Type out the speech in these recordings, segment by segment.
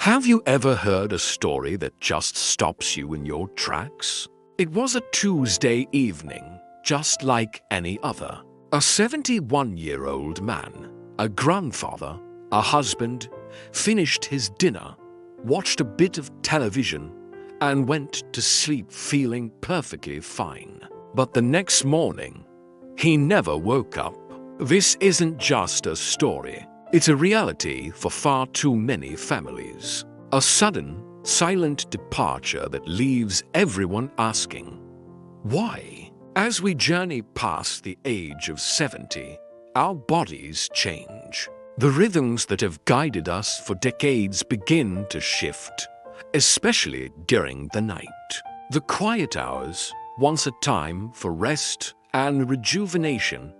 Have you ever heard a story that just stops you in your tracks? It was a Tuesday evening, just like any other. A 71-year-old man, a grandfather, a husband, finished his dinner, watched a bit of television, and went to sleep feeling perfectly fine. But the next morning, he never woke up. This isn't just a story. It's a reality for far too many families. A sudden, silent departure that leaves everyone asking, why? As we journey past the age of 70, our bodies change. The rhythms that have guided us for decades begin to shift, especially during the night. The quiet hours, once a time for rest and rejuvenation,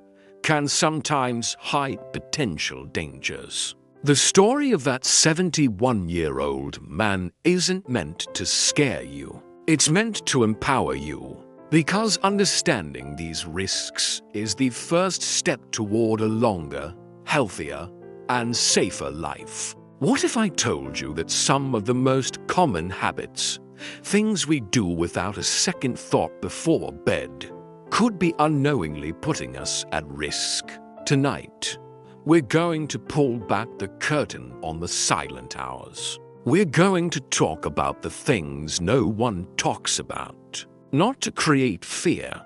can sometimes hide potential dangers. The story of that 71-year-old man isn't meant to scare you. It's meant to empower you, because understanding these risks is the first step toward a longer, healthier, and safer life. What if I told you that some of the most common habits, things we do without a second thought before bed, could be unknowingly putting us at risk? Tonight, we're going to pull back the curtain on the silent hours. We're going to talk about the things no one talks about, not to create fear,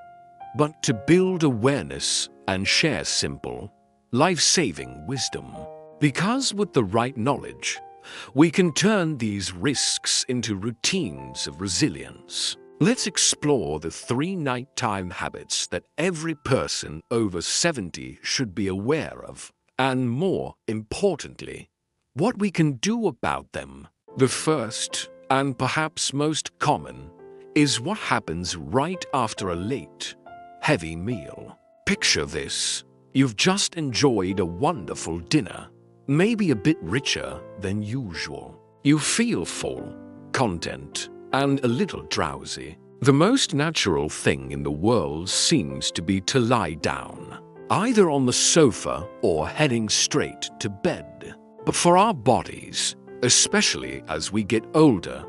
but to build awareness and share simple, life-saving wisdom. Because with the right knowledge, we can turn these risks into routines of resilience. Let's explore the 3 nighttime habits that every person over 70 should be aware of, and more importantly, what we can do about them. The first, and perhaps most common, is what happens right after a late, heavy meal. Picture this. You've just enjoyed a wonderful dinner, maybe a bit richer than usual. You feel full, content, and a little drowsy. The most natural thing in the world seems to be to lie down, either on the sofa or heading straight to bed. But for our bodies, especially as we get older,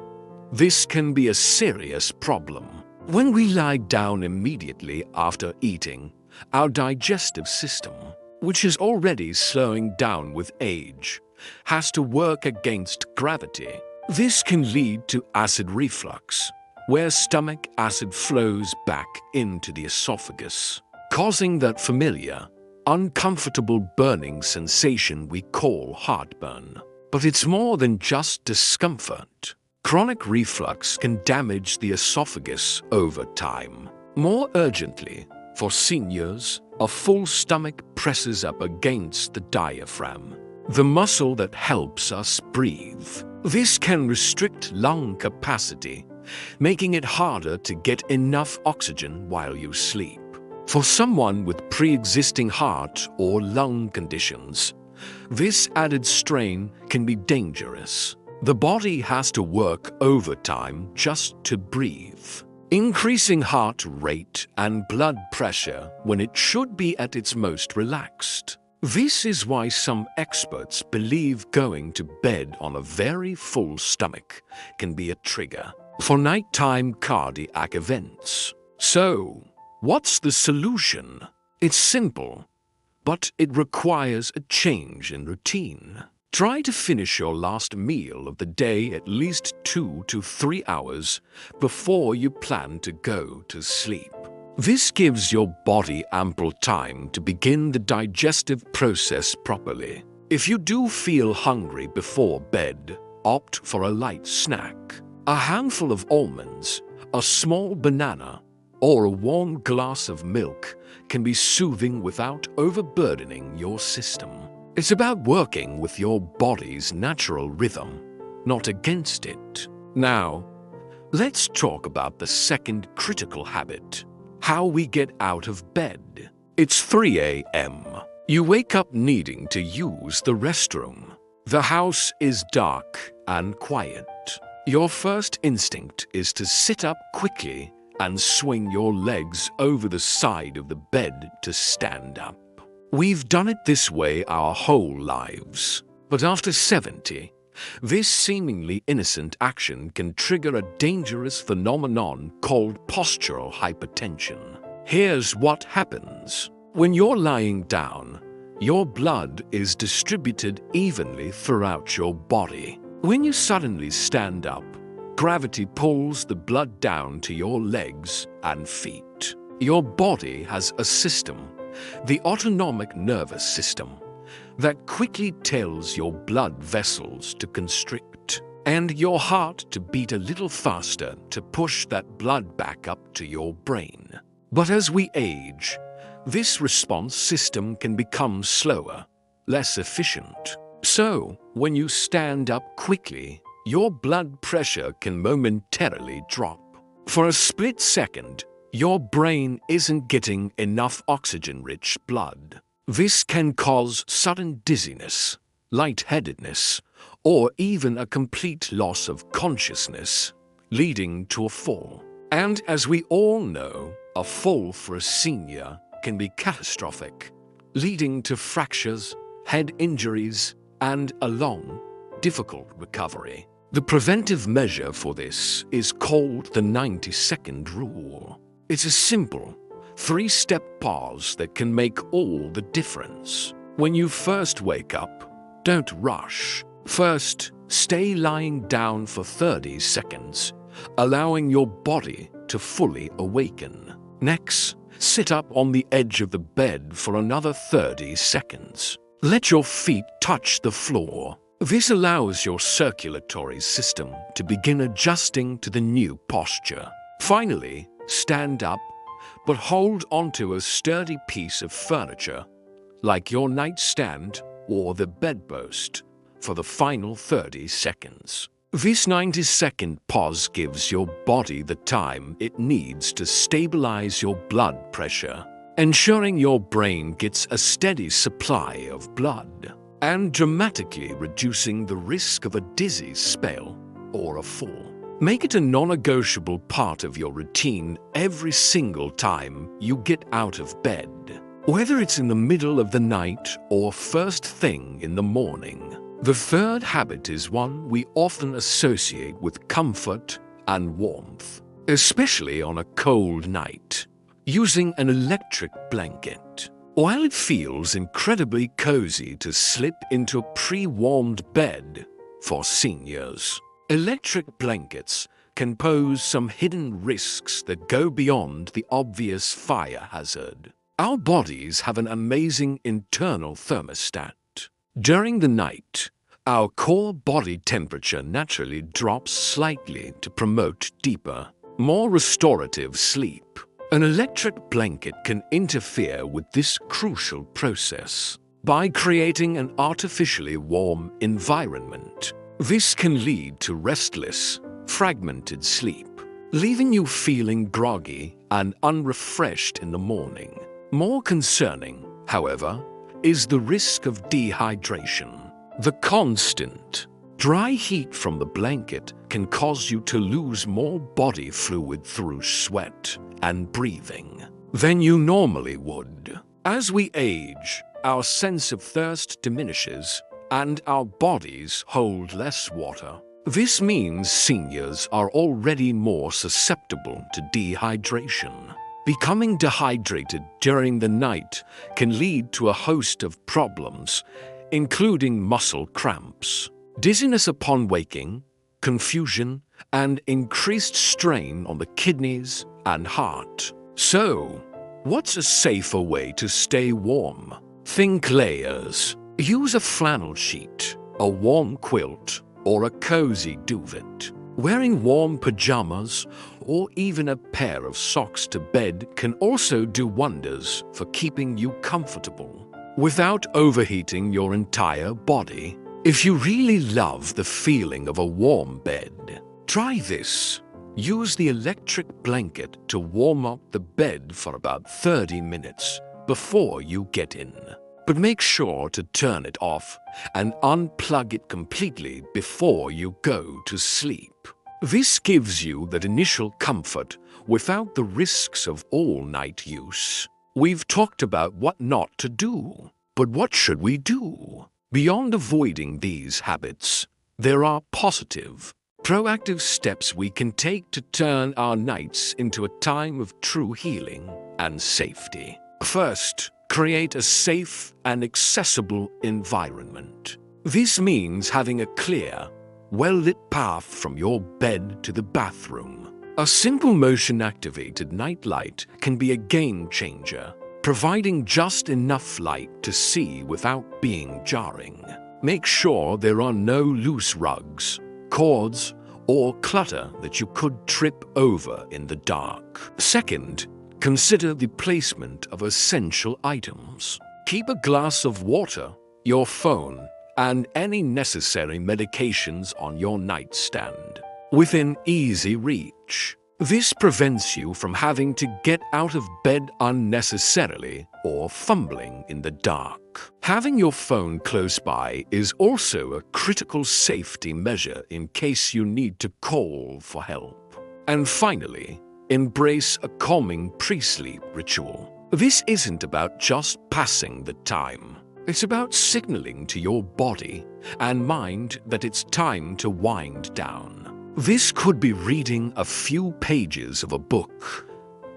this can be a serious problem. When we lie down immediately after eating, our digestive system, which is already slowing down with age, has to work against gravity. This can lead to acid reflux, where stomach acid flows back into the esophagus, causing that familiar, uncomfortable burning sensation we call heartburn. But it's more than just discomfort. Chronic reflux can damage the esophagus over time. More urgently, for seniors, a full stomach presses up against the diaphragm, the muscle that helps us breathe. This can restrict lung capacity, making it harder to get enough oxygen while you sleep. For someone with pre-existing heart or lung conditions, this added strain can be dangerous. The body has to work overtime just to breathe, increasing heart rate and blood pressure when it should be at its most relaxed. This is why some experts believe going to bed on a very full stomach can be a trigger for nighttime cardiac events. So, what's the solution? It's simple, but it requires a change in routine. Try to finish your last meal of the day at least 2 to 3 hours before you plan to go to sleep. This gives your body ample time to begin the digestive process properly. If you do feel hungry before bed, opt for a light snack. A handful of almonds, a small banana, or a warm glass of milk can be soothing without overburdening your system. It's about working with your body's natural rhythm, not against it. Now, let's talk about the second critical habit: how we get out of bed. It's 3 a.m. You wake up needing to use the restroom. The house is dark and quiet. Your first instinct is to sit up quickly and swing your legs over the side of the bed to stand up. We've done it this way our whole lives. But after 70, This seemingly innocent action can trigger a dangerous phenomenon called postural hypertension. Here's what happens. When you're lying down, your blood is distributed evenly throughout your body. When you suddenly stand up, gravity pulls the blood down to your legs and feet. Your body has a system, the autonomic nervous system, that quickly tells your blood vessels to constrict and your heart to beat a little faster to push that blood back up to your brain. But as we age, this response system can become slower, less efficient. So, when you stand up quickly, your blood pressure can momentarily drop. For a split second, your brain isn't getting enough oxygen-rich blood. This can cause sudden dizziness, lightheadedness, or even a complete loss of consciousness, leading to a fall. And as we all know, a fall for a senior can be catastrophic, leading to fractures, head injuries, and a long, difficult recovery. The preventive measure for this is called the 90-second rule. It's a simple, 3-step pause that can make all the difference. When you first wake up, don't rush. First, stay lying down for 30 seconds, allowing your body to fully awaken. Next, sit up on the edge of the bed for another 30 seconds. Let your feet touch the floor. This allows your circulatory system to begin adjusting to the new posture. Finally, stand up, but hold onto a sturdy piece of furniture, like your nightstand or the bedpost, for the final 30 seconds. This 90-second pause gives your body the time it needs to stabilize your blood pressure, ensuring your brain gets a steady supply of blood, and dramatically reducing the risk of a dizzy spell or a fall. Make it a non-negotiable part of your routine every single time you get out of bed, whether it's in the middle of the night or first thing in the morning. The third habit is one we often associate with comfort and warmth, especially on a cold night, using an electric blanket. While it feels incredibly cozy to slip into a pre-warmed bed for seniors, electric blankets can pose some hidden risks that go beyond the obvious fire hazard. Our bodies have an amazing internal thermostat. During the night, our core body temperature naturally drops slightly to promote deeper, more restorative sleep. An electric blanket can interfere with this crucial process by creating an artificially warm environment. This can lead to restless, fragmented sleep, leaving you feeling groggy and unrefreshed in the morning. More concerning, however, is the risk of dehydration. The constant, dry heat from the blanket can cause you to lose more body fluid through sweat and breathing than you normally would. As we age, our sense of thirst diminishes and our bodies hold less water. This means seniors are already more susceptible to dehydration. Becoming dehydrated during the night can lead to a host of problems, including muscle cramps, dizziness upon waking, confusion, and increased strain on the kidneys and heart. So, what's a safer way to stay warm? Think layers. Use a flannel sheet, a warm quilt, or a cozy duvet. Wearing warm pajamas or even a pair of socks to bed can also do wonders for keeping you comfortable without overheating your entire body. If you really love the feeling of a warm bed, try this. Use the electric blanket to warm up the bed for about 30 minutes before you get in. But make sure to turn it off and unplug it completely before you go to sleep. This gives you that initial comfort without the risks of all-night use. We've talked about what not to do, but what should we do? Beyond avoiding these habits, There are positive, proactive steps we can take to turn our nights into a time of true healing and safety. First, create a safe and accessible environment. This means having a clear, well-lit path from your bed to the bathroom. A simple motion-activated nightlight can be a game changer, providing just enough light to see without being jarring. Make sure there are no loose rugs, cords, or clutter that you could trip over in the dark. Second, consider the placement of essential items. Keep a glass of water, your phone, and any necessary medications on your nightstand, within easy reach. This prevents you from having to get out of bed unnecessarily or fumbling in the dark. Having your phone close by is also a critical safety measure in case you need to call for help. And finally, embrace a calming pre-sleep ritual. This isn't about just passing the time. It's about signaling to your body and mind that it's time to wind down. This could be reading a few pages of a book,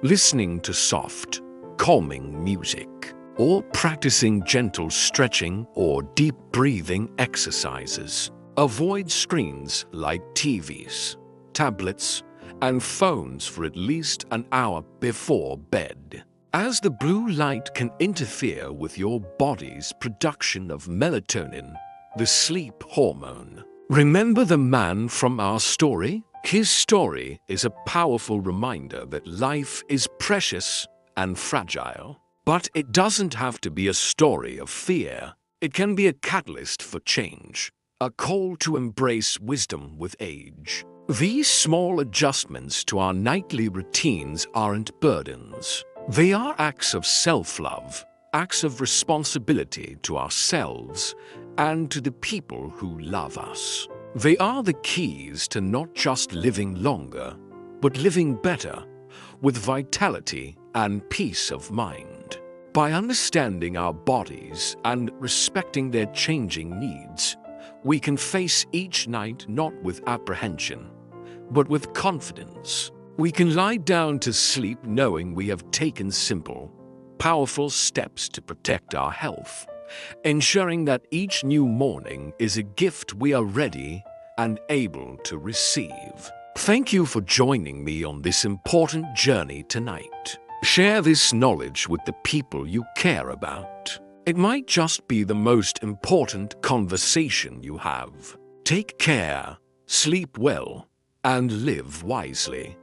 listening to soft, calming music, or practicing gentle stretching or deep breathing exercises. Avoid screens like TVs, tablets, and phones for at least an hour before bed, as the blue light can interfere with your body's production of melatonin, the sleep hormone. Remember the man from our story? His story is a powerful reminder that life is precious and fragile. But it doesn't have to be a story of fear. It can be a catalyst for change, a call to embrace wisdom with age. These small adjustments to our nightly routines aren't burdens. They are acts of self-love, acts of responsibility to ourselves and to the people who love us. They are the keys to not just living longer, but living better, with vitality and peace of mind. By understanding our bodies and respecting their changing needs, we can face each night not with apprehension, but with confidence. We can lie down to sleep knowing we have taken simple, powerful steps to protect our health, ensuring that each new morning is a gift we are ready and able to receive. Thank you for joining me on this important journey tonight. Share this knowledge with the people you care about. It might just be the most important conversation you have. Take care, sleep well, and live wisely.